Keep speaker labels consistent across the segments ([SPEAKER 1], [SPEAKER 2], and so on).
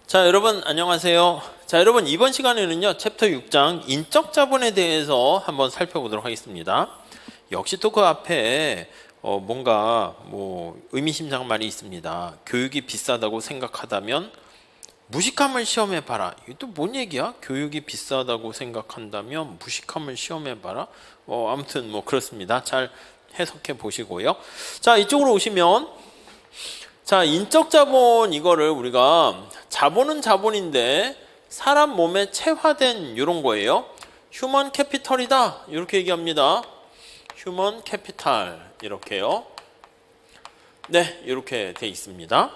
[SPEAKER 1] 자, 여러분 안녕하세요. 자, 여러분 이번 시간에는요 챕터 6장 인적 자본에 대해서 한번 살펴보도록 하겠습니다. 역시 또 그 앞에 뭔가 의미심장한 말이 있습니다. 교육이 비싸다고 생각하다면 무식함을 시험해봐라. 이게 또 뭔 얘기야? 교육이 비싸다고 생각한다면 무식함을 시험해봐라. 아무튼 그렇습니다. 잘 해석해 보시고요. 자, 이쪽으로 오시면 자, 인적 자본 이거를 우리가 자본은 자본인데 사람 몸에 체화된 이런 거예요. 휴먼 캐피털이다 이렇게 얘기합니다. 휴먼 캐피탈 이렇게요. 네, 이렇게 돼 있습니다.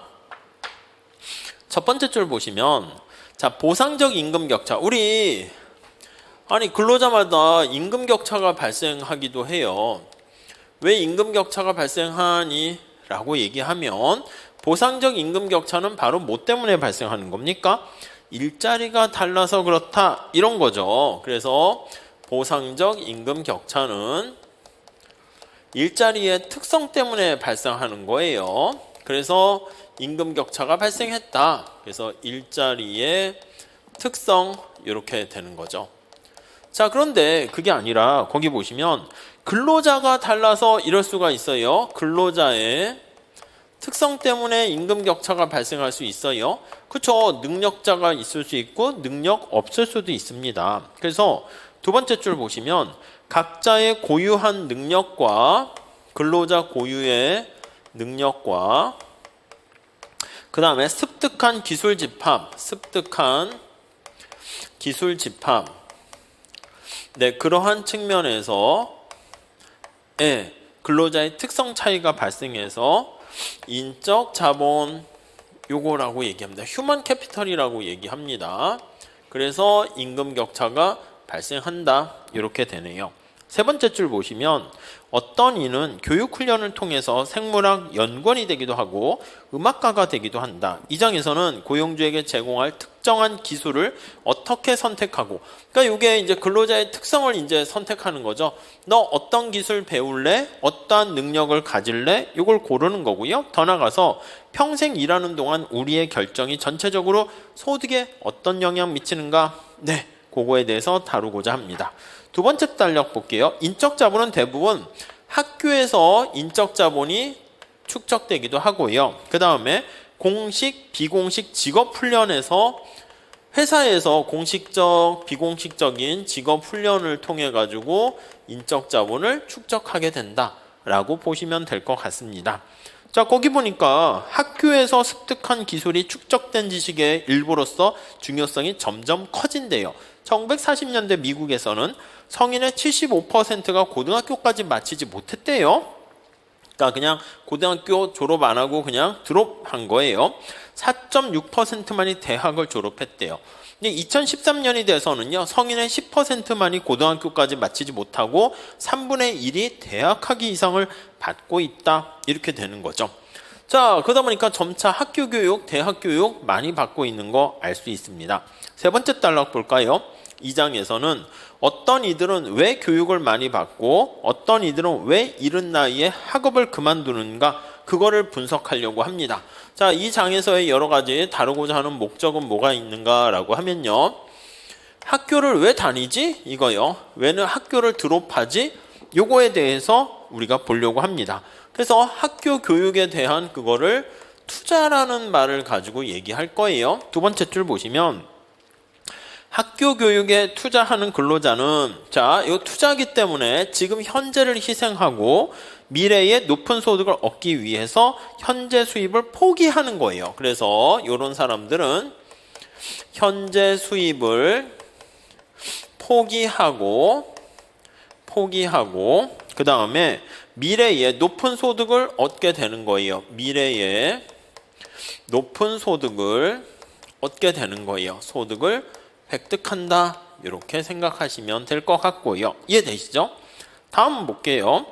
[SPEAKER 1] 첫 번째 줄 보시면 자, 보상적 임금 격차. 우리 근로자마다 임금 격차가 발생하기도 해요. 왜 임금 격차가 발생하니? 라고 얘기하면 보상적 임금 격차는 바로 뭐 때문에 발생하는 겁니까? 일자리가 달라서 그렇다 이런 거죠. 그래서 보상적 임금 격차는 일자리의 특성 때문에 발생하는 거예요. 그래서 임금 격차가 발생했다. 그래서 일자리의 특성 이렇게 되는 거죠. 자, 그런데 그게 아니라 거기 보시면 근로자가 달라서 이럴 수가 있어요. 근로자의 특성 때문에 임금 격차가 발생할 수 있어요. 그렇죠. 능력자가 있을 수 있고 능력 없을 수도 있습니다. 그래서 두 번째 줄 보시면 각자의 고유한 능력과 근로자 고유의 능력과 그 다음에 습득한 기술 집합, 네, 그러한 측면에서 근로자의 특성 차이가 발생해서 인적 자본 요거라고 얘기합니다. 휴먼 캐피털이라고 얘기합니다. 그래서 임금 격차가 발생한다 이렇게 되네요. 세 번째 줄 보시면 어떤 이는 교육 훈련을 통해서 생물학 연구원이 되기도 하고 음악가가 되기도 한다. 이 장에서는 고용주에게 제공할 특정한 기술을 어떻게 선택하고, 그러니까 이게 이제 근로자의 특성을 이제 선택하는 거죠. 너 어떤 기술 배울래? 어떠한 능력을 가질래? 이걸 고르는 거고요. 더 나아가서 평생 일하는 동안 우리의 결정이 전체적으로 소득에 어떤 영향 미치는가? 네, 그거에 대해서 다루고자 합니다. 두 번째 단락 볼게요. 인적 자본은 대부분 학교에서 인적 자본이 축적되기도 하고요. 그 다음에 공식, 비공식 직업 훈련에서 회사에서 공식적, 비공식적인 직업 훈련을 통해 가지고 인적 자본을 축적하게 된다라고 보시면 될 것 같습니다. 자, 거기 보니까 학교에서 습득한 기술이 축적된 지식의 일부로서 중요성이 점점 커진대요. 1940년대 미국에서는 성인의 75%가 고등학교까지 마치지 못했대요. 그러니까 그냥 고등학교 졸업 안 하고 그냥 드롭한 거예요. 4.6%만이 대학을 졸업했대요. 근데 2013년이 돼서는요, 성인의 10%만이 고등학교까지 마치지 못하고 3분의 1이 대학학위 이상을 받고 있다. 이렇게 되는 거죠. 자, 그러다 보니까 점차 학교 교육, 대학 교육 많이 받고 있는 거 알 수 있습니다. 세 번째 단락 볼까요? 이 장에서는 어떤 이들은 왜 교육을 많이 받고 어떤 이들은 왜 이른 나이에 학업을 그만두는가, 그거를 분석하려고 합니다. 자, 이 장에서의 여러 가지 다루고자 하는 목적은 뭐가 있는가라고 하면요, 학교를 왜 다니지? 이거요. 왜는 학교를 드롭하지? 요거에 대해서 우리가 보려고 합니다. 그래서 학교 교육에 대한 그거를 투자라는 말을 가지고 얘기할 거예요. 두 번째 줄 보시면 학교 교육에 투자하는 근로자는 자, 이 투자하기 때문에 지금 현재를 희생하고 미래에 높은 소득을 얻기 위해서 현재 수입을 포기하는 거예요. 그래서 이런 사람들은 현재 수입을 포기하고 그 다음에 미래에 높은 소득을 얻게 되는 거예요. 미래에 높은 소득을 얻게 되는 거예요. 소득을 획득한다. 이렇게 생각하시면 될 것 같고요. 이해되시죠? 다음 볼게요.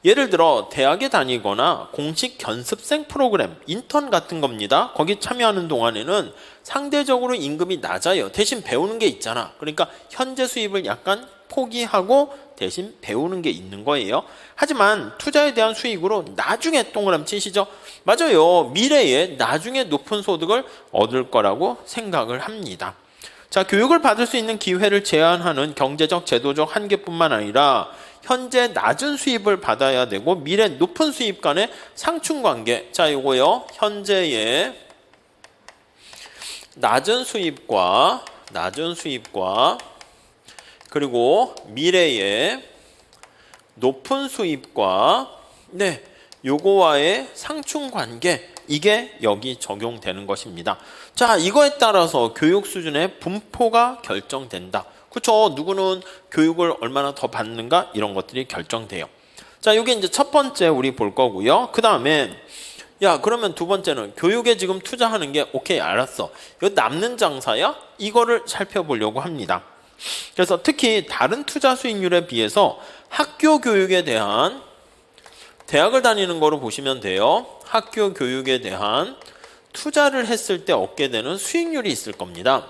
[SPEAKER 1] 예를 들어 대학에 다니거나 공식 견습생 프로그램, 인턴 같은 겁니다. 거기 참여하는 동안에는 상대적으로 임금이 낮아요. 대신 배우는 게 있잖아. 그러니까 현재 수입을 약간 포기하고 대신 배우는 게 있는 거예요. 하지만 투자에 대한 수익으로 나중에 동그라미 치시죠. 맞아요. 미래에 나중에 높은 소득을 얻을 거라고 생각을 합니다. 자, 교육을 받을 수 있는 기회를 제한하는 경제적, 제도적 한계뿐만 아니라 현재 낮은 수입을 받아야 되고 미래 높은 수입 간의 상충관계. 자, 이거요. 현재의 낮은 수입과 그리고 미래의 높은 수입과 요거와의 상충관계, 이게 여기 적용되는 것입니다. 자, 이거에 따라서 교육 수준의 분포가 결정된다. 그렇죠? 누구는 교육을 얼마나 더 받는가, 이런 것들이 결정돼요. 자, 이게 이제 첫 번째 우리 볼 거고요. 그 다음에 그러면 두 번째는 교육에 지금 투자하는 게 오케이, 알았어. 이거 남는 장사야? 이거를 살펴보려고 합니다. 그래서 특히 다른 투자 수익률에 비해서 학교 교육에 대한, 대학을 다니는 거로 보시면 돼요. 학교 교육에 대한 투자를 했을 때 얻게 되는 수익률이 있을 겁니다.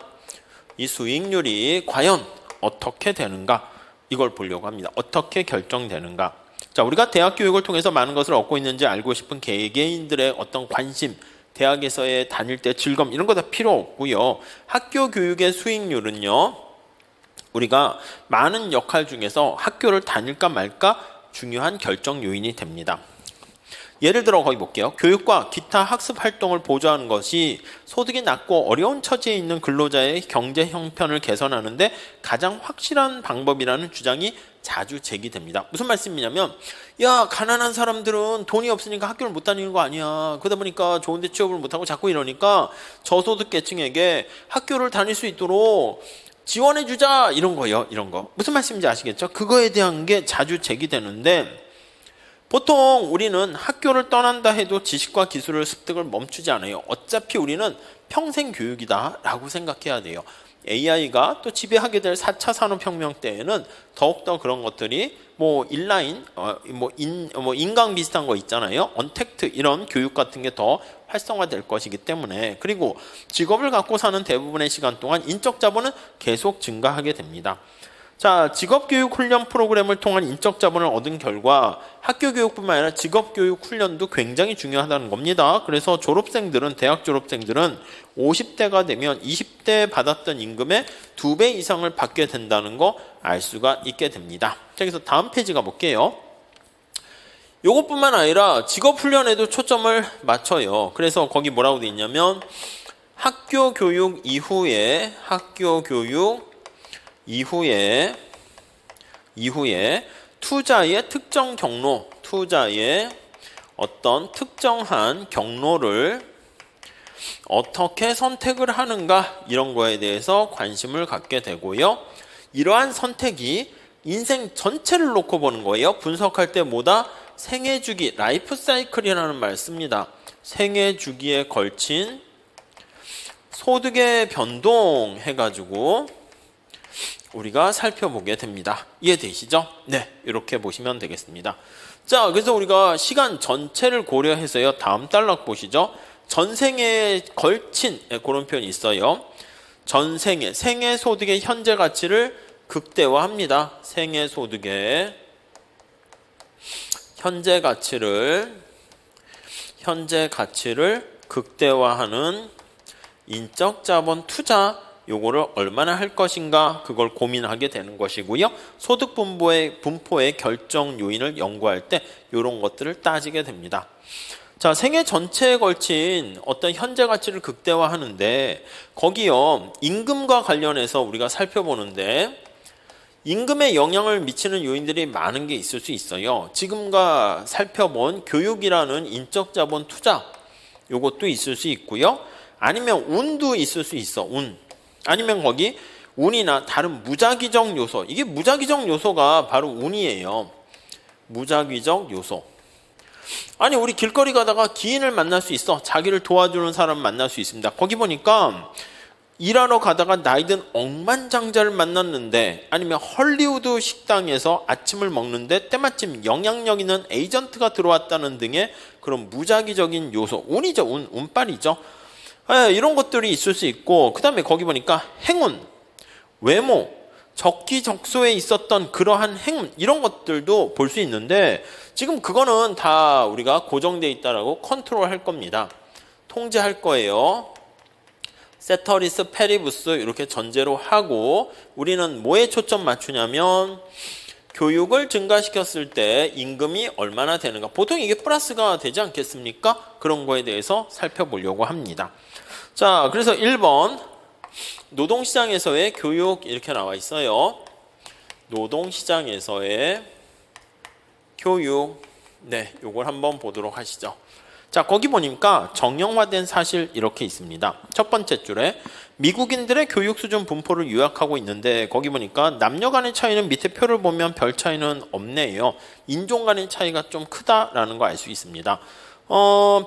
[SPEAKER 1] 이 수익률이 과연 어떻게 되는가, 이걸 보려고 합니다. 어떻게 결정되는가. 자, 우리가 대학 교육을 통해서 많은 것을 얻고 있는지 알고 싶은 개개인들의 어떤 관심, 대학에서의 다닐 때 즐거움, 이런 거 다 필요 없고요. 학교 교육의 수익률은요, 우리가 많은 역할 중에서 학교를 다닐까 말까 중요한 결정 요인이 됩니다. 예를 들어 거기 볼게요. 교육과 기타 학습 활동을 보조하는 것이 소득이 낮고 어려운 처지에 있는 근로자의 경제 형편을 개선하는데 가장 확실한 방법이라는 주장이 자주 제기됩니다. 무슨 말씀이냐면, 가난한 사람들은 돈이 없으니까 학교를 못 다니는 거 아니야. 그러다 보니까 좋은 데 취업을 못하고 자꾸 이러니까 저소득 계층에게 학교를 다닐 수 있도록 지원해주자, 이런 거예요. 이런 거. 무슨 말씀인지 아시겠죠? 그거에 대한 게 자주 제기되는데, 보통 우리는 학교를 떠난다 해도 지식과 기술을 습득을 멈추지 않아요. 어차피 우리는 평생 교육이다 라고 생각해야 돼요. AI가 또 지배하게 될 4차 산업혁명 때에는 더욱더 그런 것들이 인라인, 인강 비슷한 거 있잖아요. 언택트, 이런 교육 같은 게 더 활성화될 것이기 때문에, 그리고 직업을 갖고 사는 대부분의 시간 동안 인적 자본은 계속 증가하게 됩니다. 자, 직업교육 훈련 프로그램을 통한 인적 자본을 얻은 결과 학교 교육뿐만 아니라 직업교육 훈련도 굉장히 중요하다는 겁니다. 그래서 대학 졸업생들은 50대가 되면 20대 받았던 임금의 2배 이상을 받게 된다는 거 알 수가 있게 됩니다. 자, 그래서 다음 페이지 가볼게요. 요것뿐만 아니라 직업훈련에도 초점을 맞춰요. 그래서 거기 뭐라고 돼 있냐면, 학교 교육 이후에 투자의 특정 경로, 투자의 어떤 특정한 경로를 어떻게 선택을 하는가, 이런 거에 대해서 관심을 갖게 되고요. 이러한 선택이 인생 전체를 놓고 보는 거예요. 분석할 때 뭐다? 생애 주기, 라이프 사이클이라는 말 씁니다. 생애 주기에 걸친 소득의 변동 해가지고 우리가 살펴보게 됩니다. 이해되시죠? 네, 이렇게 보시면 되겠습니다. 자, 그래서 우리가 시간 전체를 고려해서요, 다음 단락 보시죠. 전생에 걸친, 그런 표현이 있어요. 전생에, 생애 소득의 현재 가치를 극대화합니다. 생애 소득의 현재 가치를 극대화하는 인적 자본 투자, 요거를 얼마나 할 것인가, 그걸 고민하게 되는 것이고요. 소득 분포의 결정 요인을 연구할 때 이런 것들을 따지게 됩니다. 자, 생애 전체에 걸친 어떤 현재 가치를 극대화하는데, 거기요, 임금과 관련해서 우리가 살펴보는데, 임금에 영향을 미치는 요인들이 많은 게 있을 수 있어요. 지금과 살펴본 교육이라는 인적 자본 투자, 요것도 있을 수 있고요. 아니면 운도 있을 수 있어, 운. 아니면 거기 운이나 다른 무작위적 요소, 이게 무작위적 요소가 바로 운이에요. 무작위적 요소. 아니, 우리 길거리 가다가 기인을 만날 수 있어. 자기를 도와주는 사람 만날 수 있습니다. 거기 보니까 일하러 가다가 나이든 억만장자를 만났는데 아니면 헐리우드 식당에서 아침을 먹는데 때마침 영향력 있는 에이전트가 들어왔다는 등의 그런 무작위적인 요소, 운이죠. 운빨이죠. 이런 것들이 있을 수 있고, 그 다음에 거기 보니까 행운, 외모, 적기적소에 있었던 그러한 행운, 이런 것들도 볼 수 있는데 지금 그거는 다 우리가 고정되어 있다라고 컨트롤 할 겁니다. 통제할 거예요. 세터리스 페리부스 이렇게 전제로 하고, 우리는 뭐에 초점 맞추냐면 교육을 증가시켰을 때 임금이 얼마나 되는가, 보통 이게 플러스가 되지 않겠습니까? 그런 거에 대해서 살펴보려고 합니다. 자, 그래서 1번 노동시장에서의 교육 이렇게 나와 있어요. 노동시장에서의 교육, 네, 요걸 한번 보도록 하시죠. 자, 거기 보니까 정형화된 사실 이렇게 있습니다. 첫 번째 줄에 미국인들의 교육 수준 분포를 요약하고 있는데, 거기 보니까 남녀 간의 차이는 밑에 표를 보면 별 차이는 없네요. 인종 간의 차이가 좀 크다라는 거 알 수 있습니다.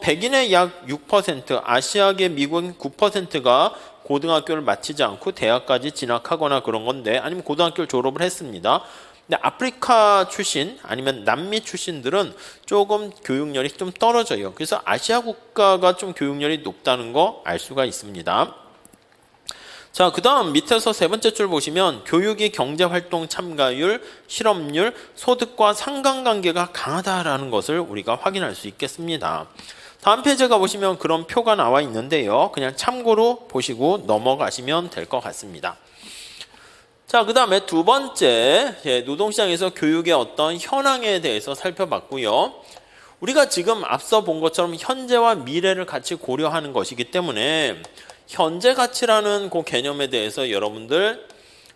[SPEAKER 1] 백인의 약 6%, 아시아계 미국인 9%가 고등학교를 마치지 않고 대학까지 진학하거나 그런 건데, 아니면 고등학교를 졸업을 했습니다. 근데 아프리카 출신 아니면 남미 출신들은 조금 교육열이 좀 떨어져요. 그래서 아시아 국가가 좀 교육열이 높다는 거 알 수가 있습니다. 자, 그 다음 밑에서 세 번째 줄 보시면 교육이 경제활동 참가율, 실업률, 소득과 상관관계가 강하다라는 것을 우리가 확인할 수 있겠습니다. 다음 페이지에 가보시면 그런 표가 나와 있는데요. 그냥 참고로 보시고 넘어가시면 될 것 같습니다. 자, 그 다음에 두 번째, 노동시장에서 교육의 어떤 현황에 대해서 살펴봤고요. 우리가 지금 앞서 본 것처럼 현재와 미래를 같이 고려하는 것이기 때문에 현재 가치라는 그 개념에 대해서 여러분들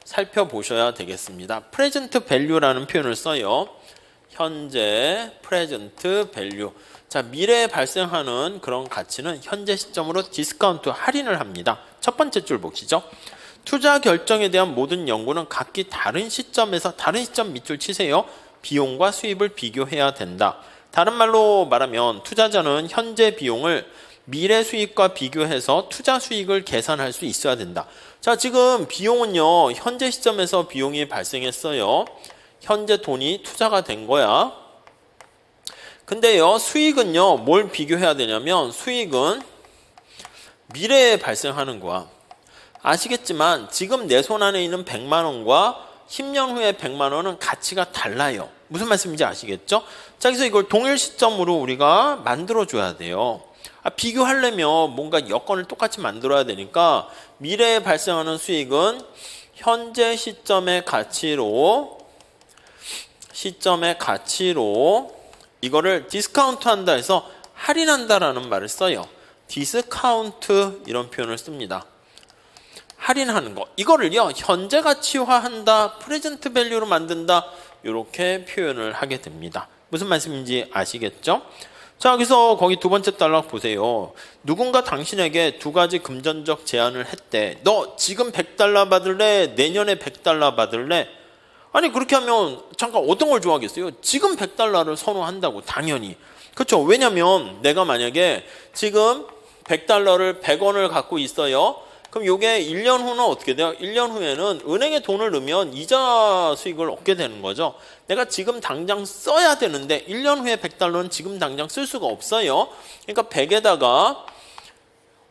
[SPEAKER 1] 살펴보셔야 되겠습니다. present value라는 표현을 써요. 현재 present value. 자, 미래에 발생하는 그런 가치는 현재 시점으로 디스카운트, 할인을 합니다. 첫 번째 줄 보시죠. 투자 결정에 대한 모든 연구는 각기 다른 시점에서, 다른 시점 밑줄 치세요. 비용과 수입을 비교해야 된다. 다른 말로 말하면 투자자는 현재 비용을 미래 수익과 비교해서 투자 수익을 계산할 수 있어야 된다. 자, 지금 비용은요, 현재 시점에서 비용이 발생했어요. 현재 돈이 투자가 된 거야. 근데요, 수익은요, 뭘 비교해야 되냐면 수익은 미래에 발생하는 거야. 아시겠지만 지금 내 손 안에 있는 100만 원과 10년 후에 100만 원은 가치가 달라요. 무슨 말씀인지 아시겠죠? 자, 그래서 이걸 동일 시점으로 우리가 만들어줘야 돼요. 비교하려면 뭔가 여건을 똑같이 만들어야 되니까 미래에 발생하는 수익은 현재 시점의 가치로 이거를 디스카운트 한다 해서 할인한다라는 말을 써요. 디스카운트 이런 표현을 씁니다. 할인하는 거, 이거를요 현재 가치화한다, 프레젠트 밸류로 만든다, 이렇게 표현을 하게 됩니다. 무슨 말씀인지 아시겠죠? 자, 그래서 거기 두 번째 단락 보세요. 누군가 당신에게 두 가지 금전적 제안을 했대. 너 지금 $100 받을래? 내년에 $100 받을래? 아니, 그렇게 하면 잠깐 어떤 걸 좋아하겠어요? 지금 $100를 선호한다고, 당연히. 그렇죠? 왜냐면 내가 만약에 지금 $100를 100원을 갖고 있어요. 그럼 요게 1년 후는 어떻게 돼요? 1년 후에는 은행에 돈을 넣으면 이자 수익을 얻게 되는 거죠. 내가 지금 당장 써야 되는데 1년 후에 $100는 지금 당장 쓸 수가 없어요. 그러니까 100에다가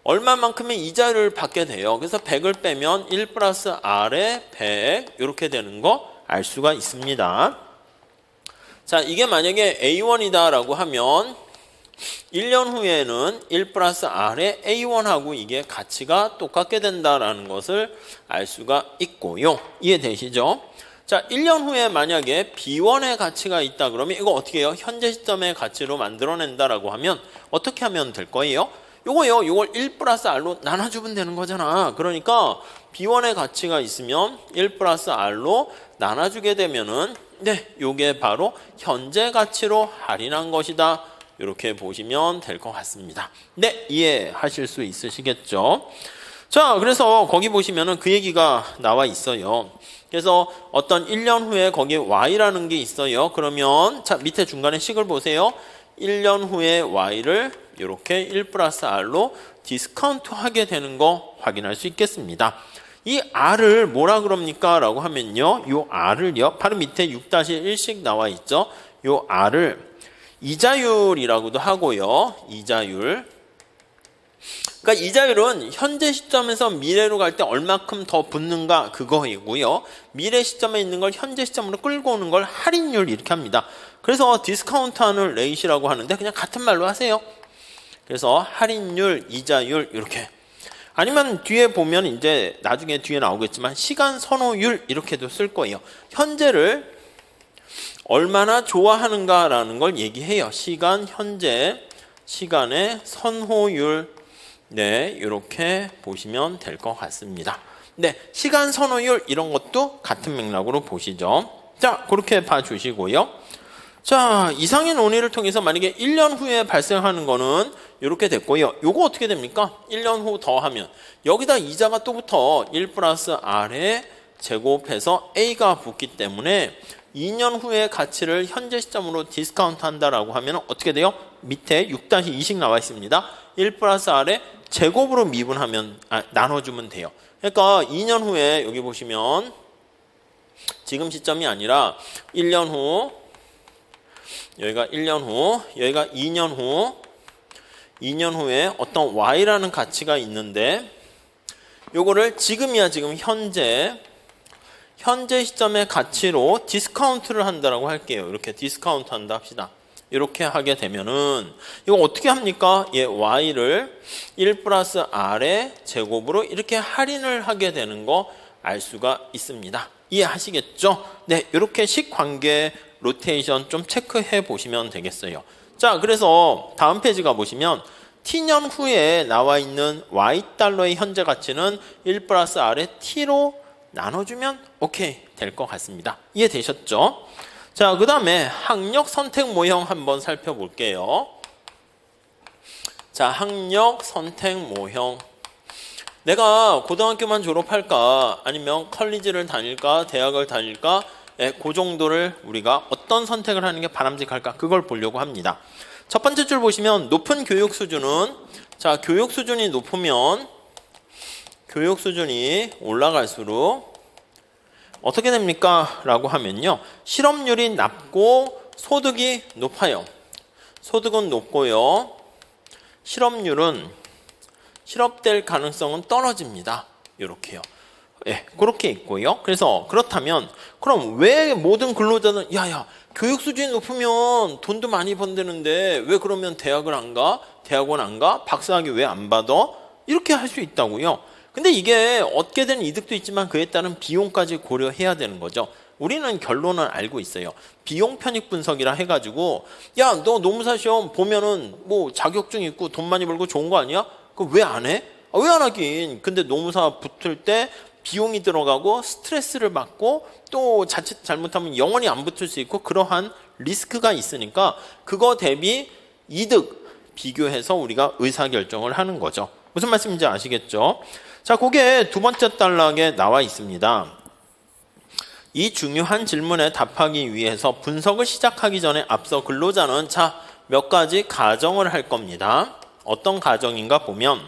[SPEAKER 1] 얼마만큼의 이자를 받게 돼요. 그래서 100을 빼면 1 플러스 R에 100 이렇게 되는 거 알 수가 있습니다. 자, 이게 만약에 A1이다 라고 하면 1년 후에는 1 플러스 R의 A1하고 이게 가치가 똑같게 된다라는 것을 알 수가 있고요. 이해되시죠? 자, 1년 후에 만약에 B1의 가치가 있다 그러면 이거 어떻게 해요? 현재 시점의 가치로 만들어낸다라고 하면 어떻게 하면 될 거예요? 요걸 1 플러스 R로 나눠주면 되는 거잖아. 그러니까 B1의 가치가 있으면 1 플러스 R로 나눠주게 되면은 요게 바로 현재 가치로 할인한 것이다. 이렇게 보시면 될 것 같습니다. 네, 이해하실 수 있으시겠죠? 자, 그래서 거기 보시면은 그 얘기가 나와 있어요. 그래서 어떤 1년 후에 거기에 Y라는 게 있어요. 그러면 자, 밑에 중간에 식을 보세요. 1년 후에 Y를 이렇게 1 플러스 R로 디스카운트 하게 되는 거 확인할 수 있겠습니다. 이 R을 뭐라 그럽니까? 라고 하면요. 이 R을요. 바로 밑에 6-1씩 나와 있죠. 이 R을 이자율이라고도 하고요. 이자율. 그러니까 이자율은 현재 시점에서 미래로 갈 때 얼마큼 더 붙는가 그거이고요. 미래 시점에 있는 걸 현재 시점으로 끌고 오는 걸 할인율 이렇게 합니다. 그래서 디스카운트하는 레이시라고 하는데 그냥 같은 말로 하세요. 그래서 할인율, 이자율 이렇게. 아니면 뒤에 보면 이제 나중에 뒤에 나오겠지만 시간 선호율 이렇게도 쓸 거예요. 현재를 얼마나 좋아하는가라는 걸 얘기해요. 시간, 현재, 시간의 선호율. 네, 이렇게 보시면 될 것 같습니다. 네, 시간 선호율 이런 것도 같은 맥락으로 보시죠. 자, 그렇게 봐주시고요. 자, 이상의 논의를 통해서 만약에 1년 후에 발생하는 거는 이렇게 됐고요. 요거 어떻게 됩니까? 1년 후 더하면 여기다 이자가 또 붙어 1 플러스 R에 제곱해서 A가 붙기 때문에 2년 후의 가치를 현재 시점으로 디스카운트 한다라고 하면 어떻게 돼요? 밑에 6-2씩 나와 있습니다. 1 플러스 R에 제곱으로 미분하면 나눠주면 돼요. 그러니까 2년 후에 여기 보시면 지금 시점이 아니라 1년 후, 여기가 1년 후, 여기가 2년 후, 2년 후에 어떤 Y라는 가치가 있는데 요거를 지금이야 지금 현재 시점의 가치로 디스카운트를 한다라고 할게요. 이렇게 디스카운트 한다 합시다. 이렇게 하게 되면은 이거 어떻게 합니까? 예, Y를 1 플러스 R의 제곱으로 이렇게 할인을 하게 되는 거 알 수가 있습니다. 이해하시겠죠? 네, 이렇게 식 관계 로테이션 좀 체크해 보시면 되겠어요. 자, 그래서 다음 페이지 가보시면 T년 후에 나와 있는 Y달러의 현재 가치는 1 플러스 R의 T로 나눠주면 오케이 될 것 같습니다. 이해되셨죠? 자, 그 다음에 학력 선택 모형 한번 살펴볼게요. 자, 학력 선택 모형. 내가 고등학교만 졸업할까 아니면 컬리지를 다닐까 대학을 다닐까 그 정도를 우리가 어떤 선택을 하는 게 바람직할까 그걸 보려고 합니다. 첫 번째 줄 보시면 높은 교육 수준은 자, 교육 수준이 높으면 교육 수준이 올라갈수록 어떻게 됩니까? 라고 하면요. 실업률이 낮고 소득이 높아요. 소득은 높고요. 실업될 가능성은 떨어집니다. 이렇게요. 예, 그렇게 있고요. 그래서 그렇다면 그럼 왜 모든 근로자는 야야 교육 수준이 높으면 돈도 많이 번다는데 왜 그러면 대학을 안 가? 대학원 안 가? 박사학위 왜 안 받아? 이렇게 할 수 있다고요. 근데 이게 얻게 되는 이득도 있지만 그에 따른 비용까지 고려해야 되는 거죠. 우리는 결론은 알고 있어요. 비용 편익 분석이라 해가지고 야, 너 노무사 시험 보면은 뭐 자격증 있고 돈 많이 벌고 좋은 거 아니야? 그거 왜 안 해? 왜 안 하긴. 근데 노무사 붙을 때 비용이 들어가고 스트레스를 받고 또 자칫 잘못하면 영원히 안 붙을 수 있고 그러한 리스크가 있으니까 그거 대비 이득 비교해서 우리가 의사결정을 하는 거죠. 무슨 말씀인지 아시겠죠? 자, 그게 두 번째 단락에 나와 있습니다. 이 중요한 질문에 답하기 위해서 분석을 시작하기 전에 앞서 근로자는 자, 몇 가지 가정을 할 겁니다. 어떤 가정인가 보면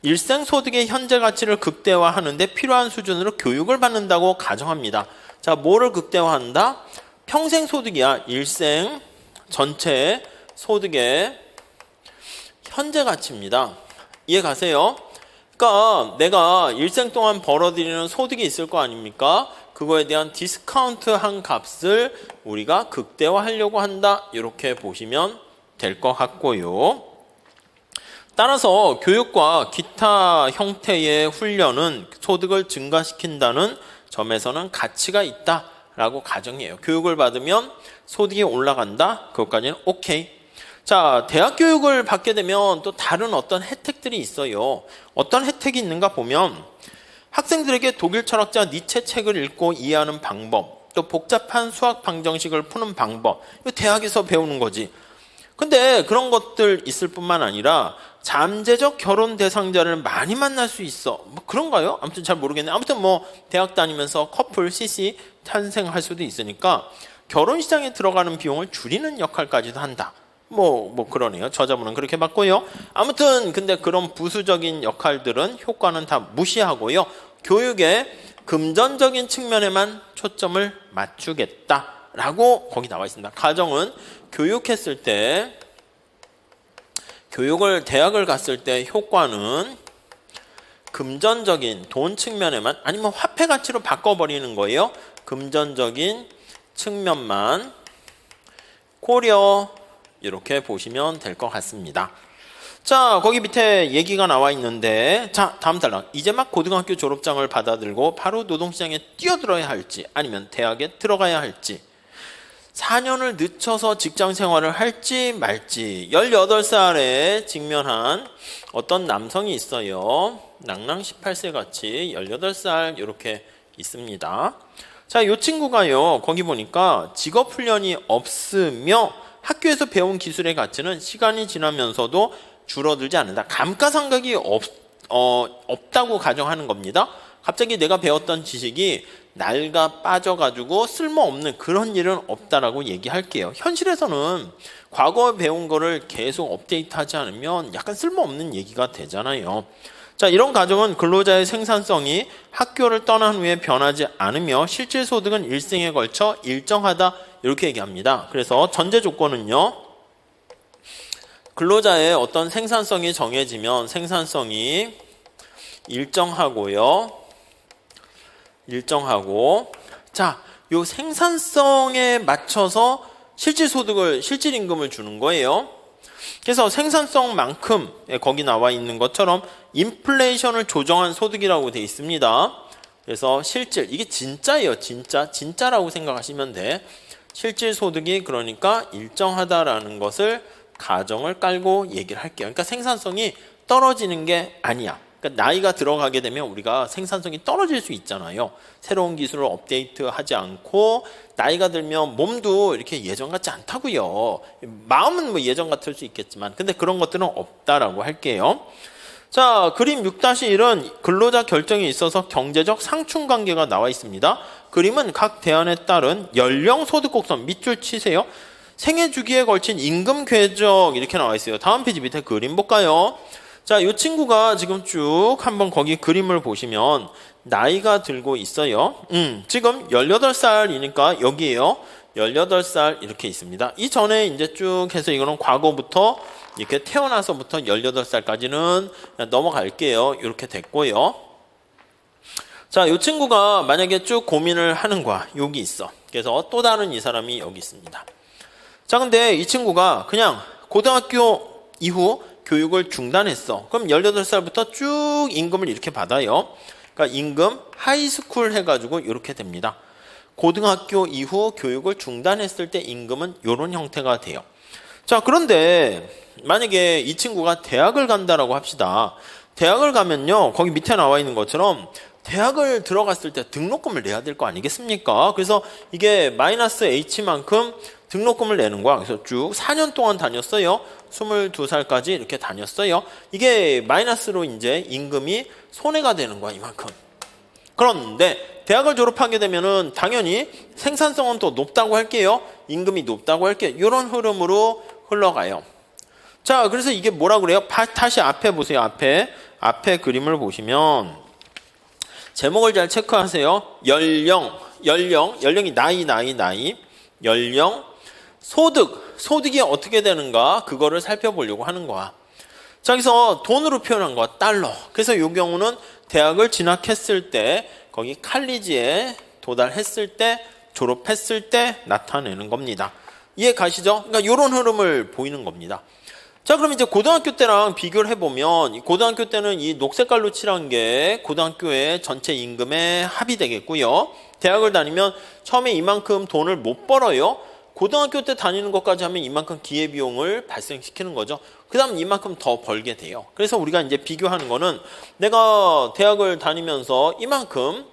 [SPEAKER 1] 일생소득의 현재 가치를 극대화하는데 필요한 수준으로 교육을 받는다고 가정합니다. 자, 뭐를 극대화한다? 평생소득이야. 일생 전체 소득의 현재 가치입니다. 이해 가세요? 그러니까 내가 일생 동안 벌어들이는 소득이 있을 거 아닙니까? 그거에 대한 디스카운트한 값을 우리가 극대화하려고 한다. 이렇게 보시면 될 것 같고요. 따라서 교육과 기타 형태의 훈련은 소득을 증가시킨다는 점에서는 가치가 있다라고 가정해요. 교육을 받으면 소득이 올라간다. 그것까지는 오케이. 자, 대학 교육을 받게 되면 또 다른 어떤 혜택들이 있어요. 어떤 혜택이 있는가 보면 학생들에게 독일 철학자 니체 책을 읽고 이해하는 방법, 또 복잡한 수학 방정식을 푸는 방법, 이거 대학에서 배우는 거지. 근데 그런 것들 있을 뿐만 아니라 잠재적 결혼 대상자를 많이 만날 수 있어. 뭐 그런가요? 아무튼 잘 모르겠네. 아무튼 뭐 대학 다니면서 커플 CC 탄생할 수도 있으니까 결혼 시장에 들어가는 비용을 줄이는 역할까지도 한다. 뭐 그러네요. 저자분은 그렇게 봤고요. 아무튼 근데 그런 부수적인 역할들은 효과는 다 무시하고요. 교육의 금전적인 측면에만 초점을 맞추겠다라고 거기 나와 있습니다. 가정은 교육했을 때, 대학을 갔을 때 효과는 금전적인 돈 측면에만, 아니면 화폐 가치로 바꿔버리는 거예요. 금전적인 측면만 고려, 이렇게 보시면 될 것 같습니다. 자, 거기 밑에 얘기가 나와 있는데, 자, 다음 단락. 이제 막 고등학교 졸업장을 받아들고 바로 노동시장에 뛰어들어야 할지, 아니면 대학에 들어가야 할지, 4년을 늦춰서 직장 생활을 할지 말지. 18살에 직면한 어떤 남성이 있어요. 낭랑 18세 같이 18살 이렇게 있습니다. 자, 이 친구가요, 거기 보니까 직업훈련이 없으며 학교에서 배운 기술의 가치는 시간이 지나면서도 줄어들지 않는다. 감가상각이 없다고 가정하는 겁니다. 갑자기 내가 배웠던 지식이 낡아 빠져가지고 쓸모없는 그런 일은 없다라고 얘기할게요. 현실에서는 과거에 배운 거를 계속 업데이트하지 않으면 약간 쓸모없는 얘기가 되잖아요. 자, 이런 가정은 근로자의 생산성이 학교를 떠난 후에 변하지 않으며 실질 소득은 일생에 걸쳐 일정하다, 이렇게 얘기합니다. 그래서 전제 조건은요, 근로자의 어떤 생산성이 정해지면 생산성이 일정하고, 자, 요 생산성에 맞춰서 실질 소득을, 실질 임금을 주는 거예요. 그래서 생산성만큼 거기 나와 있는 것처럼 인플레이션을 조정한 소득이라고 되어 있습니다. 그래서 실질, 이게 진짜예요. 진짜라고 생각하시면 돼. 실질 소득이 그러니까 일정하다라는 것을 가정을 깔고 얘기를 할게요. 그러니까 생산성이 떨어지는 게 아니야. 그러니까 나이가 들어가게 되면 우리가 생산성이 떨어질 수 있잖아요. 새로운 기술을 업데이트하지 않고 나이가 들면 몸도 이렇게 예전 같지 않다고요. 마음은 뭐 예전 같을 수 있겠지만 근데 그런 것들은 없다라고 할게요. 자, 그림 6-1은 근로자 결정에 있어서 경제적 상충 관계가 나와 있습니다. 그림은 각 대안에 따른 연령 소득 곡선 밑줄 치세요. 생애 주기에 걸친 임금 궤적 이렇게 나와 있어요. 다음 페이지 밑에 그림 볼까요? 자, 이 친구가 지금 쭉 한번 거기 그림을 보시면 나이가 들고 있어요. 지금 18살이니까 여기에요. 18살 이렇게 있습니다. 이전에 이제 쭉 해서 이거는 과거부터 이렇게 태어나서부터 18살까지는 넘어갈게요. 이렇게 됐고요. 자, 이 친구가 만약에 쭉 고민을 하는 거야. 여기 있어. 그래서 또 다른 이 사람이 여기 있습니다. 자, 근데 이 친구가 그냥 고등학교 이후 교육을 중단했어. 그럼 18살부터 쭉 임금을 이렇게 받아요. 그러니까 임금 하이스쿨 해가지고 이렇게 됩니다. 고등학교 이후 교육을 중단했을 때 임금은 이런 형태가 돼요. 자, 그런데 만약에 이 친구가 대학을 간다라고 합시다. 대학을 가면요, 거기 밑에 나와 있는 것처럼 대학을 들어갔을 때 등록금을 내야 될 거 아니겠습니까? 그래서 이게 마이너스 H만큼 등록금을 내는 거야. 그래서 쭉 4년 동안 다녔어요. 22살까지 이렇게 다녔어요. 이게 마이너스로 이제 임금이 손해가 되는 거야, 이만큼. 그런데 대학을 졸업하게 되면은 당연히 생산성은 더 높다고 할게요. 임금이 높다고 할게요. 이런 흐름으로 흘러가요. 자, 그래서 이게 뭐라 그래요? 다시 앞에 보세요. 앞에 그림을 보시면 제목을 잘 체크하세요. 연령이 나이, 연령, 소득이 어떻게 되는가, 그거를 살펴보려고 하는 거야. 자, 여기서 돈으로 표현한 거야, 달러. 그래서 이 경우는 대학을 진학했을 때, 거기 칼리지에 도달했을 때, 졸업했을 때 나타내는 겁니다. 이해 가시죠? 그러니까 이런 흐름을 보이는 겁니다. 자, 그럼 이제 고등학교 때랑 비교를 해보면, 고등학교 때는 이 녹색깔로 칠한 게 고등학교의 전체 임금의 합이 되겠고요. 대학을 다니면 처음에 이만큼 돈을 못 벌어요. 고등학교 때 다니는 것까지 하면 이만큼 기회비용을 발생시키는 거죠. 그 다음 이만큼 더 벌게 돼요. 그래서 우리가 이제 비교하는 거는 내가 대학을 다니면서 이만큼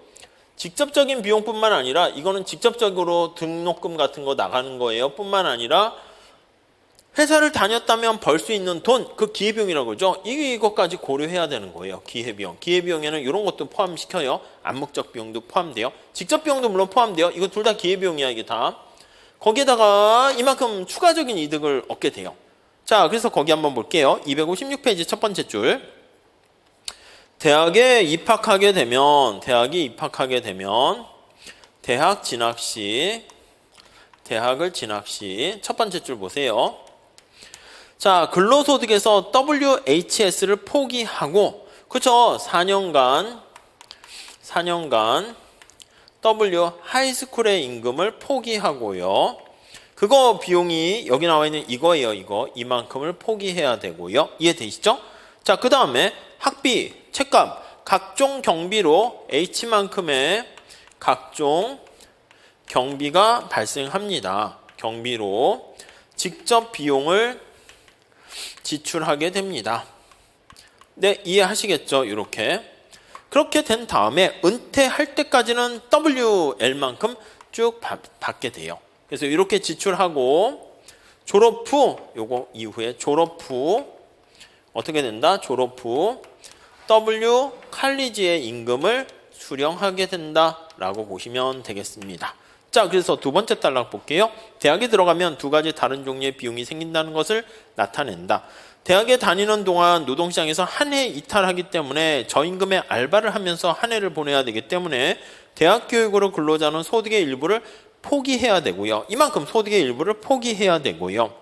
[SPEAKER 1] 직접적인 비용뿐만 아니라 이거는 직접적으로 등록금 같은 거 나가는 거예요. 뿐만 아니라 회사를 다녔다면 벌 수 있는 돈, 그 기회비용이라고 그러죠. 이것까지 고려해야 되는 거예요. 기회비용. 기회비용에는 이런 것도 포함시켜요. 암묵적 비용도 포함돼요. 직접 비용도 물론 포함돼요. 이거 둘 다 기회비용이야, 이게 다. 거기에다가 이만큼 추가적인 이득을 얻게 돼요. 자, 그래서 거기 한번 볼게요. 256페이지 첫 번째 줄. 대학이 입학하게 되면 대학 진학 시 대학을 진학 시 첫 번째 줄 보세요. 자, 근로소득에서 WHS를 포기하고, 그쵸? 4년간 W 하이스쿨의 임금을 포기하고요. 그거 비용이 여기 나와 있는 이거예요. 이만큼을 포기해야 되고요. 이해되시죠? 자, 그 다음에 학비, 책값, 각종 경비로 H만큼의 각종 경비가 발생합니다. 경비로 직접 비용을 지출하게 됩니다. 네, 이해하시겠죠? 이렇게. 그렇게 된 다음에 은퇴할 때까지는 WL만큼 쭉 받게 돼요. 그래서 이렇게 지출하고 졸업 후, 요거 이후에 졸업 후 어떻게 된다? 졸업 후 W 칼리지의 임금을 수령하게 된다라고 보시면 되겠습니다. 자, 그래서 두 번째 단락 볼게요. 대학에 들어가면 두 가지 다른 종류의 비용이 생긴다는 것을 나타낸다. 대학에 다니는 동안 노동시장에서 한 해 이탈하기 때문에 저임금의 알바를 하면서 한 해를 보내야 되기 때문에 대학 교육으로 근로자는 소득의 일부를 포기해야 되고요. 이만큼 소득의 일부를 포기해야 되고요.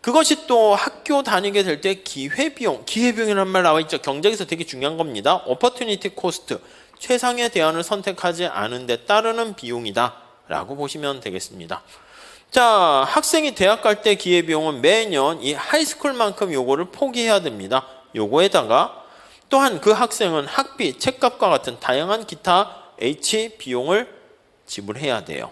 [SPEAKER 1] 그것이 또 학교 다니게 될 때 기회비용이라는 말 나와 있죠. 경제에서 되게 중요한 겁니다. opportunity cost, 최상의 대안을 선택하지 않은 데 따르는 비용이다 라고 보시면 되겠습니다. 자, 학생이 대학 갈 때 기회비용은 매년 이 하이스쿨만큼 요거를 포기해야 됩니다. 요거에다가 또한 그 학생은 학비, 책값과 같은 다양한 기타 H 비용을 지불해야 돼요.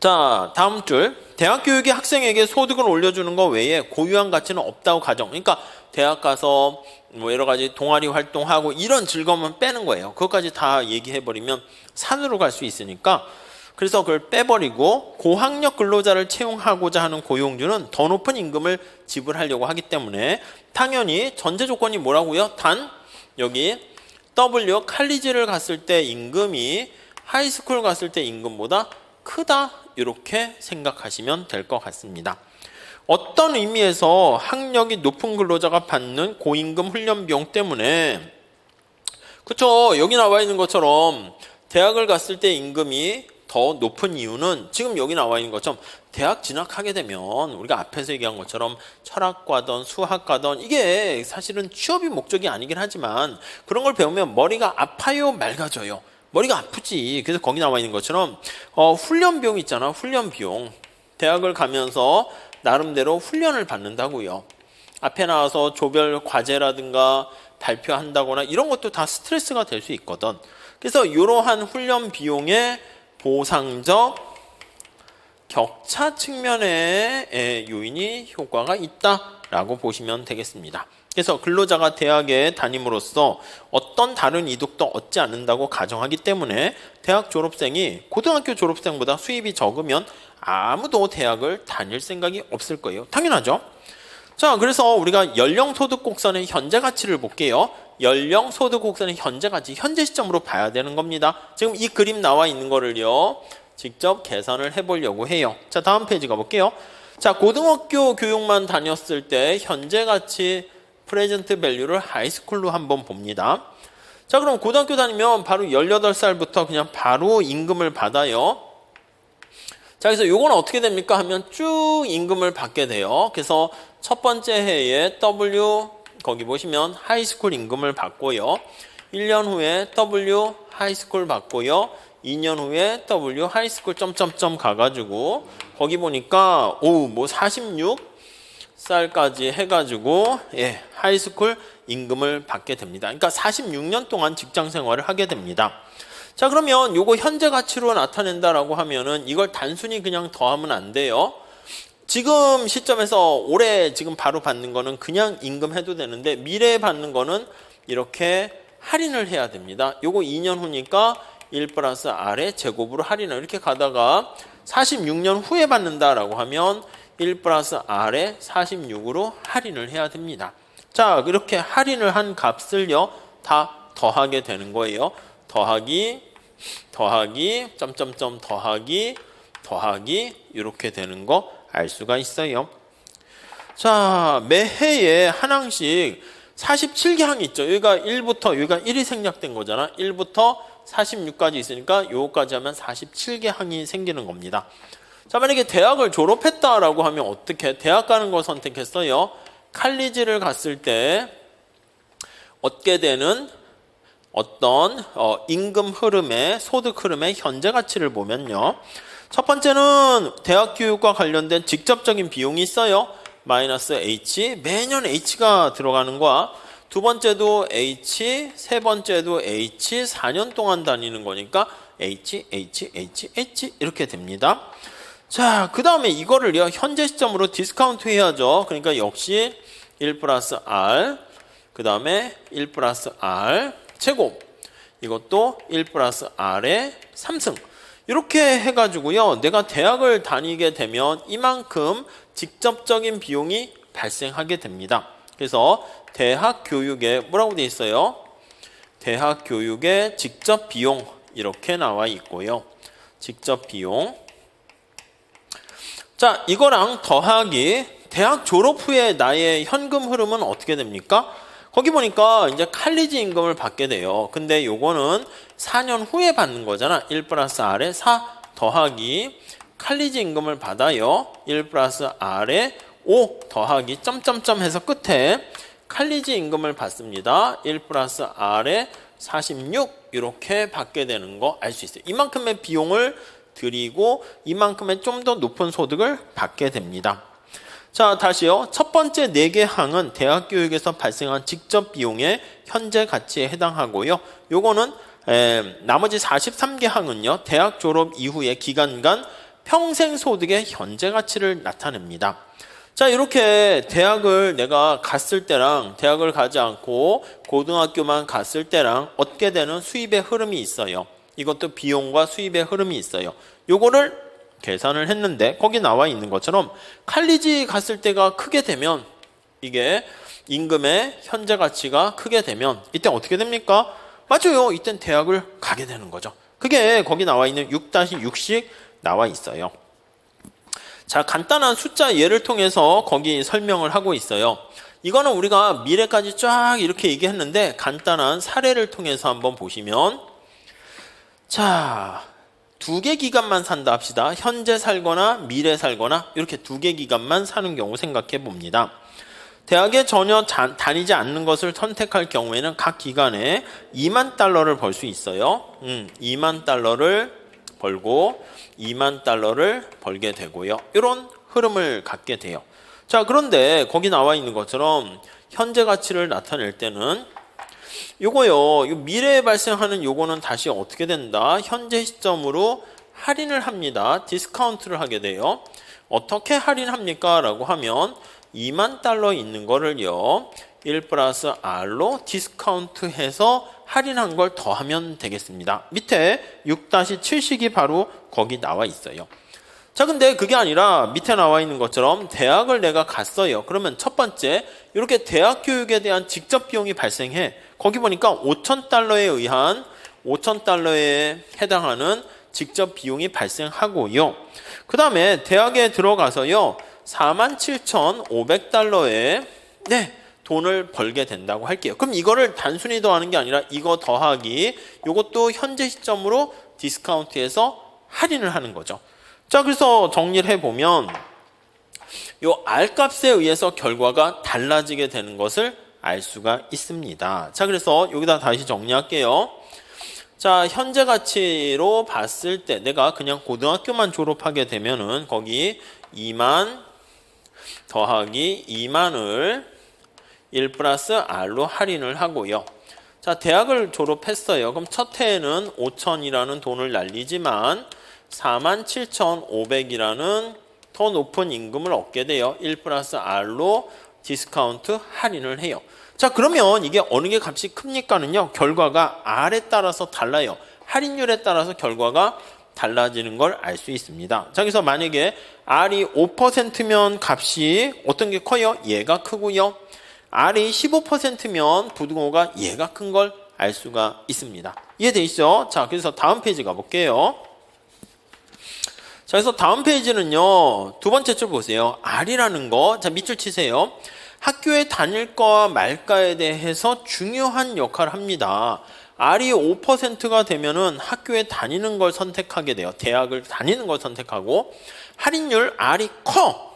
[SPEAKER 1] 자, 다음 줄. 대학 교육이 학생에게 소득을 올려주는 것 외에 고유한 가치는 없다고 가정. 그러니까 대학 가서 뭐 여러 가지 동아리 활동하고 이런 즐거움은 빼는 거예요. 그것까지 다 얘기해버리면 산으로 갈 수 있으니까. 그래서 그걸 빼버리고 고학력 근로자를 채용하고자 하는 고용주는 더 높은 임금을 지불하려고 하기 때문에 당연히 전제 조건이 뭐라고요? 단 여기 W 칼리지를 갔을 때 임금이 하이스쿨 갔을 때 임금보다 크다, 이렇게 생각하시면 될 것 같습니다. 어떤 의미에서 학력이 높은 근로자가 받는 고임금 훈련 비용 때문에, 그쵸, 여기 나와 있는 것처럼 대학을 갔을 때 임금이 더 높은 이유는 지금 여기 나와 있는 것처럼 대학 진학하게 되면 우리가 앞에서 얘기한 것처럼 철학과든 수학과든 이게 사실은 취업이 목적이 아니긴 하지만 그런 걸 배우면 머리가 아파요, 맑아져요? 머리가 아프지. 그래서 거기 나와 있는 것처럼 훈련 비용 있잖아. 훈련 비용. 대학을 가면서 나름대로 훈련을 받는다고요. 앞에 나와서 조별 과제라든가 발표한다거나 이런 것도 다 스트레스가 될 수 있거든. 그래서 이러한 훈련 비용의 보상적 격차 측면의 요인이 효과가 있다라고 보시면 되겠습니다. 그래서 근로자가 대학에 다님으로써 어떤 다른 이득도 얻지 않는다고 가정하기 때문에 대학 졸업생이 고등학교 졸업생보다 수입이 적으면 아무도 대학을 다닐 생각이 없을 거예요. 당연하죠. 자, 그래서 우리가 연령소득 곡선의 현재 가치를 볼게요. 연령소득 곡선의 현재 가치, 현재 시점으로 봐야 되는 겁니다. 지금 이 그림 나와 있는 거를요, 직접 계산을 해보려고 해요. 자, 다음 페이지 가볼게요. 자, 고등학교 교육만 다녔을 때 현재 가치 프레젠트 밸류를 하이스쿨로 한번 봅니다. 자, 그럼 고등학교 다니면 바로 18살부터 그냥 바로 임금을 받아요. 자, 그래서 요건 어떻게 됩니까 하면 쭉 임금을 받게 돼요. 그래서 첫 번째 해에 W 거기 보시면 하이스쿨 임금을 받고요. 1년 후에 W 하이스쿨 받고요. 2년 후에 W 하이스쿨 점점점 가가지고 거기 보니까 뭐 46살까지 해가지고 하이스쿨 임금을 받게 됩니다. 그러니까 46년 동안 직장 생활을 하게 됩니다. 자, 그러면 요거 현재 가치로 나타낸다라고 하면은 이걸 단순히 그냥 더하면 안 돼요. 지금 시점에서 올해 지금 바로 받는 거는 그냥 임금 해도 되는데 미래에 받는 거는 이렇게 할인을 해야 됩니다. 요거 2년 후니까 1 플러스 R의 제곱으로 할인을 이렇게 가다가 46년 후에 받는다라고 하면 1 플러스 R의 46으로 할인을 해야 됩니다. 자, 이렇게 할인을 한 값을요 다 더하게 되는 거예요. 더하기 점점점 더하기 이렇게 되는 거 알 수가 있어요. 자, 매해에 한 항씩 47개 항이 있죠. 여기가 1부터 여기가 1이 생략된 거잖아. 1부터 46까지 있으니까 요거까지 하면 47개 항이 생기는 겁니다. 자, 만약에 대학을 졸업했다라고 하면 어떻게? 대학 가는 걸 선택했어요. 칼리지를 갔을 때 얻게 되는 어떤 임금 흐름의 소득 흐름의 현재 가치를 보면요. 첫 번째는 대학 교육과 관련된 직접적인 비용이 있어요. 마이너스 H, 매년 H가 들어가는 거야. 두 번째도 H, 세 번째도 H, 4년 동안 다니는 거니까 H 이렇게 됩니다. 자, 그 다음에 이거를요, 현재 시점으로 디스카운트 해야죠. 그러니까 역시 1 플러스 R, 그 다음에 1 플러스 R 제곱, 이것도 1 플러스 R의 3승. 이렇게 해가지고요, 내가 대학을 다니게 되면 이만큼 직접적인 비용이 발생하게 됩니다. 그래서 대학 교육에 뭐라고 되어 있어요? 대학 교육의 직접 비용 이렇게 나와 있고요. 직접 비용. 자, 이거랑 더하기 대학 졸업 후에 나의 현금 흐름은 어떻게 됩니까? 거기 보니까 이제 칼리지 임금을 받게 돼요. 근데 요거는 4년 후에 받는 거잖아. 1 플러스 R에 4 더하기 칼리지 임금을 받아요. 1 플러스 R에 5 더하기 점점점 해서 끝에 칼리지 임금을 받습니다. 1 플러스 R에 46 이렇게 받게 되는 거 알 수 있어요. 이만큼의 비용을 드리고 이만큼의 좀 더 높은 소득을 받게 됩니다. 자, 다시요. 첫 번째 4개 항은 대학 교육에서 발생한 직접 비용의 현재 가치에 해당하고요. 요거는 나머지 43개 항은요. 대학 졸업 이후의 기간간 평생 소득의 현재 가치를 나타냅니다. 자, 이렇게 대학을 내가 갔을 때랑 대학을 가지 않고 고등학교만 갔을 때랑 얻게 되는 수입의 흐름이 있어요. 이것도 비용과 수입의 흐름이 있어요. 요거를 계산을 했는데 거기 나와 있는 것처럼 칼리지 갔을 때가 크게 되면 이게 임금의 현재 가치가 크게 되면 이때 어떻게 됩니까? 맞아요. 이땐 대학을 가게 되는 거죠. 그게 거기 나와 있는 6-6씩 나와 있어요. 자, 간단한 숫자 예를 통해서 거기 설명을 하고 있어요. 이거는 우리가 미래까지 쫙 이렇게 얘기했는데 간단한 사례를 통해서 한번 보시면, 자, 2개 기간만 산다 합시다. 현재 살거나 미래 살거나 이렇게 2개 기간만 사는 경우 생각해 봅니다. 대학에 전혀 다니지 않는 것을 선택할 경우에는 각 기간에 2만 달러를 벌 수 있어요. 2만 달러를 벌고 2만 달러를 벌게 되고요. 이런 흐름을 갖게 돼요. 자, 그런데 거기 나와 있는 것처럼 현재 가치를 나타낼 때는 요거요, 미래에 발생하는 요거는 다시 어떻게 된다? 현재 시점으로 할인을 합니다. 디스카운트를 하게 돼요. 어떻게 할인합니까? 라고 하면 2만 달러 있는 거를요, 1 플러스 R로 디스카운트해서 할인한 걸 더하면 되겠습니다. 밑에 6-7식이 바로 거기 나와 있어요. 자, 근데 그게 아니라 밑에 나와 있는 것처럼 대학을 내가 갔어요. 그러면 첫 번째, 이렇게 대학 교육에 대한 직접 비용이 발생해. 거기 보니까 5,000달러에 의한 5,000달러에 해당하는 직접 비용이 발생하고요. 그 다음에 대학에 들어가서요, 47,500달러에 돈을 벌게 된다고 할게요. 그럼 이거를 단순히 더하는 게 아니라 이거 더하기, 이것도 현재 시점으로 디스카운트해서 할인을 하는 거죠. 자, 그래서 정리를 해보면 요 R 값에 의해서 결과가 달라지게 되는 것을 알 수가 있습니다. 자, 그래서 여기다 다시 정리할게요. 자, 현재 가치로 봤을 때 내가 그냥 고등학교만 졸업하게 되면은 거기 2만 더하기 2만을 1 플러스 R로 할인을 하고요. 자, 대학을 졸업했어요. 그럼 첫 해에는 5,000이라는 돈을 날리지만 47,500이라는 더 높은 임금을 얻게 돼요. 1 플러스 R로 디스카운트 할인을 해요. 자, 그러면 이게 어느 게 값이 큽니까는요, 결과가 R에 따라서 달라요. 할인율에 따라서 결과가 달라지는 걸 알 수 있습니다. 자, 그래서 만약에 R이 5%면 값이 어떤 게 커요? 얘가 크고요. R이 15%면 부등호가 얘가 큰 걸 알 수가 있습니다. 이해되시죠? 자, 그래서 다음 페이지 가볼게요. 자, 그래서 다음 페이지는요. 두 번째 줄 보세요. R이라는 거. 자, 밑줄 치세요. 학교에 다닐까 말까에 대해서 중요한 역할을 합니다. R이 5%가 되면은 학교에 다니는 걸 선택하게 돼요. 대학을 다니는 걸 선택하고, 할인율 R이 커.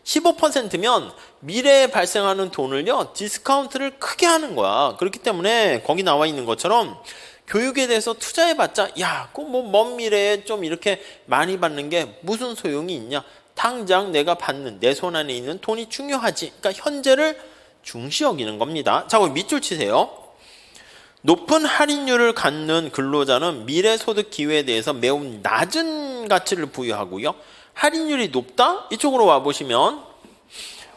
[SPEAKER 1] 15%면 미래에 발생하는 돈을요, 디스카운트를 크게 하는 거야. 그렇기 때문에 거기 나와 있는 것처럼 교육에 대해서 투자해봤자, 야, 그 뭐 먼 미래에 좀 이렇게 많이 받는 게 무슨 소용이 있냐? 당장 내가 받는 내 손 안에 있는 돈이 중요하지. 그러니까 현재를 중시 여기는 겁니다. 자, 그럼 밑줄 치세요. 높은 할인율을 갖는 근로자는 미래 소득 기회에 대해서 매우 낮은 가치를 부여하고요. 할인율이 높다? 이쪽으로 와보시면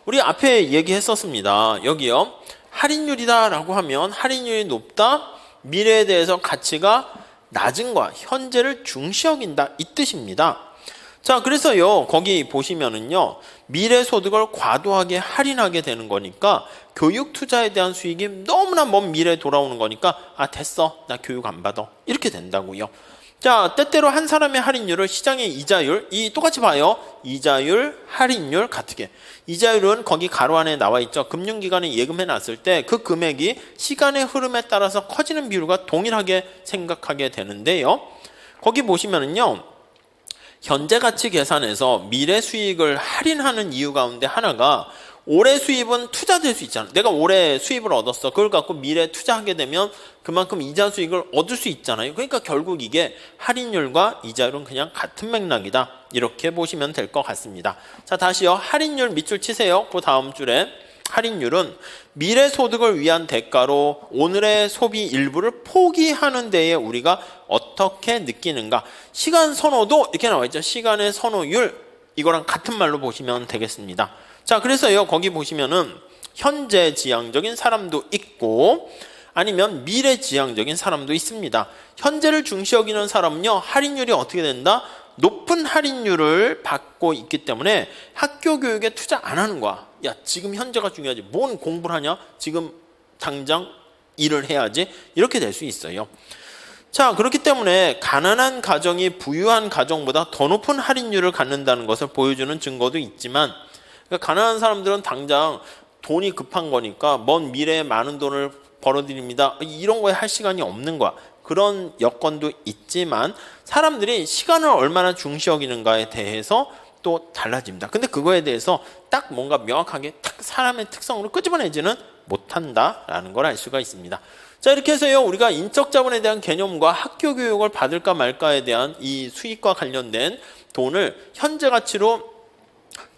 [SPEAKER 1] 우리 앞에 얘기했었습니다. 여기요. 할인율이다 라고 하면 할인율이 높다? 미래에 대해서 가치가 낮은 거야. 현재를 중시 여긴다. 이 뜻입니다. 자, 그래서요. 거기 보시면은요. 미래 소득을 과도하게 할인하게 되는 거니까 교육 투자에 대한 수익이 너무나 먼 미래에 돌아오는 거니까 아, 됐어. 나 교육 안 받아. 이렇게 된다고요. 자, 때때로 한 사람의 할인율을 시장의 이자율, 이 똑같이 봐요. 이자율, 할인율 같게. 이자율은 거기 가로 안에 나와 있죠. 금융기관에 예금해 놨을 때 그 금액이 시간의 흐름에 따라서 커지는 비율과 동일하게 생각하게 되는데요. 거기 보시면은요. 현재 가치 계산에서 미래 수익을 할인하는 이유 가운데 하나가 올해 수입은 투자될 수 있잖아. 내가 올해 수입을 얻었어. 그걸 갖고 미래에 투자하게 되면 그만큼 이자 수익을 얻을 수 있잖아요. 그러니까 결국 이게 할인율과 이자율은 그냥 같은 맥락이다. 이렇게 보시면 될 것 같습니다. 자, 다시요. 할인율 밑줄 치세요. 그 다음 줄에. 할인율은 미래 소득을 위한 대가로 오늘의 소비 일부를 포기하는 데에 우리가 어떻게 느끼는가. 시간 선호도 이렇게 나와 있죠. 시간의 선호율. 이거랑 같은 말로 보시면 되겠습니다. 자, 그래서요, 거기 보시면은 현재 지향적인 사람도 있고 아니면 미래 지향적인 사람도 있습니다. 현재를 중시 여기는 사람은요, 할인율이 어떻게 된다? 높은 할인율을 받고 있기 때문에 학교 교육에 투자 안 하는 거야. 야, 지금 현재가 중요하지. 뭔 공부를 하냐? 지금 당장 일을 해야지. 이렇게 될 수 있어요. 자, 그렇기 때문에 가난한 가정이 부유한 가정보다 더 높은 할인율을 갖는다는 것을 보여주는 증거도 있지만, 그러니까 가난한 사람들은 당장 돈이 급한 거니까 먼 미래에 많은 돈을 벌어들입니다. 이런 거에 할 시간이 없는 거야. 그런 여건도 있지만 사람들이 시간을 얼마나 중시 여기는가에 대해서 또 달라집니다. 근데 그거에 대해서 딱 뭔가 명확하게 딱 사람의 특성으로 끄집어내지는 못한다라는 걸 알 수가 있습니다. 자, 이렇게 해서요, 우리가 인적 자본에 대한 개념과 학교 교육을 받을까 말까에 대한 이 수익과 관련된 돈을 현재 가치로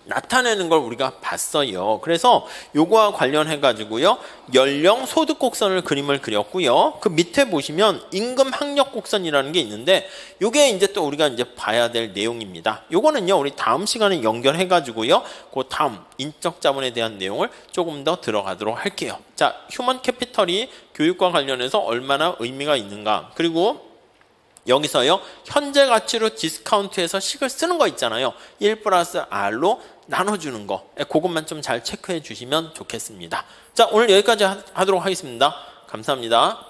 [SPEAKER 1] 나타내는 걸 우리가 봤어요. 그래서 요거와 관련해 가지고요, 연령 소득 곡선을 그림을 그렸고요. 그 밑에 보시면 임금 학력 곡선이라는 게 있는데 요게 이제 또 우리가 이제 봐야 될 내용입니다. 요거는요, 우리 다음 시간에 연결해 가지고요, 그 다음 인적 자본에 대한 내용을 조금 더 들어가도록 할게요. 자, 휴먼 캐피털이 교육과 관련해서 얼마나 의미가 있는가, 그리고 여기서요, 현재 가치로 디스카운트해서 식을 쓰는 거 있잖아요. 1 플러스 R로 나눠주는 거, 그것만 좀 잘 체크해 주시면 좋겠습니다. 자, 오늘 여기까지 하도록 하겠습니다. 감사합니다.